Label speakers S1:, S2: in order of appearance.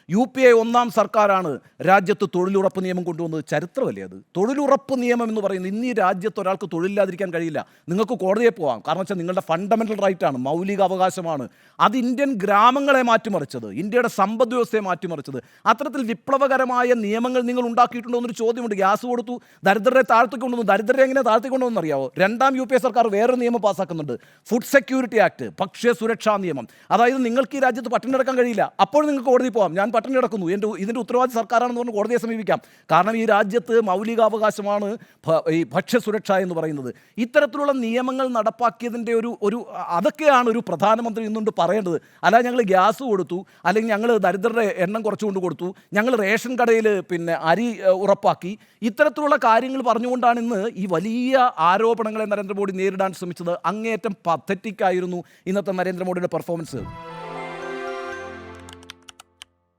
S1: UPA ഒന്നാം സർക്കാരാണ് രാജ്യത്ത് തൊഴിലുറപ്പ് നിയമം കൊണ്ടുവന്നത്. ചരിത്രമല്ലേ അത്? തൊഴിലുറപ്പ് നിയമം എന്ന് പറയുന്നത് ഇന്ന് ഈ രാജ്യത്ത് ഒരാൾക്ക് തൊഴിലില്ലാതിരിക്കാൻ കഴിയില്ല. നിങ്ങൾക്ക് കോടതിയെ പോകാം, കാരണം വെച്ചാൽ നിങ്ങളുടെ ഫണ്ടമെൻ്റൽ റൈറ്റാണ്, മൗലിക അവകാശമാണ്. അത് ഇന്ത്യൻ ഗ്രാമങ്ങളെ മാറ്റിമറിച്ചത്, ഇന്ത്യയുടെ സമ്പദ് വ്യവസ്ഥയെ മാറ്റിമറിച്ചത്. അത്തരത്തിൽ വിപ്ലവകരമായ നിയമങ്ങൾ നിങ്ങൾ ഉണ്ടാക്കിയിട്ടുണ്ടോ എന്നൊരു ചോദ്യമുണ്ട്. ഗ്യാസ് കൊടുത്തു, ദരിദ്രരെ താഴ്ത്തി കൊണ്ടുവന്നു. ദരിദ്രരെ എങ്ങനെ താഴ്ത്തി കൊണ്ടുവന്നു അറിയാവോ? രണ്ടാം UPA സർക്കാർ വേറൊരു നിയമം പാസ്സാക്കുന്നുണ്ട്, ഫുഡ് സെക്യൂരിറ്റി ആക്ട്, ഭക്ഷ്യ സുരക്ഷാ നിയമം. അതായത് നിങ്ങൾക്ക് ഈ രാജ്യത്ത് പട്ടിണി കിടക്കാൻ കഴിയില്ല, അപ്പോൾ നിങ്ങൾക്ക് കോടതി പോകാം. ഞാൻ പട്ടിണി കിടക്കുന്നു, ഇതിൻ്റെ ഉത്തരവാദി സർക്കാരാണെന്ന് പറഞ്ഞ് കോടതിയെ സമീപിക്കാം. കാരണം ഈ രാജ്യത്ത് മൗലികാവകാശമാണ് ഈ ഭക്ഷ്യസുരക്ഷ എന്ന് പറയുന്നത്. ഇത്തരത്തിലുള്ള നിയമങ്ങൾ നടപ്പാക്കിയതിൻ്റെ അതൊക്കെയാണ് ഒരു പ്രധാനമന്ത്രി ഇന്നുകൊണ്ട് പറയേണ്ടത്. അല്ല ഞങ്ങൾ ഗ്യാസ് കൊടുത്തു, അല്ലെങ്കിൽ ഞങ്ങൾ ദരിദ്രരുടെ എണ്ണം കുറച്ചുകൊണ്ട് കൊടുത്തു, ഞങ്ങൾ റേഷൻ കടയിൽ അരി ഉറപ്പാക്കി, ഇത്തരത്തിലുള്ള കാര്യങ്ങൾ പറഞ്ഞുകൊണ്ടാണ് ഇന്ന് ഈ വലിയ ആരോപണങ്ങളെ നരേന്ദ്രമോദി നേരിടാൻ ശ്രമിച്ചത്. അങ്ങേയറ്റം പത്തറ്റിക് ആയിരുന്നു ഇന്നത്തെ നരേന്ദ്രമോദിയുടെ പെർഫോമൻസ്.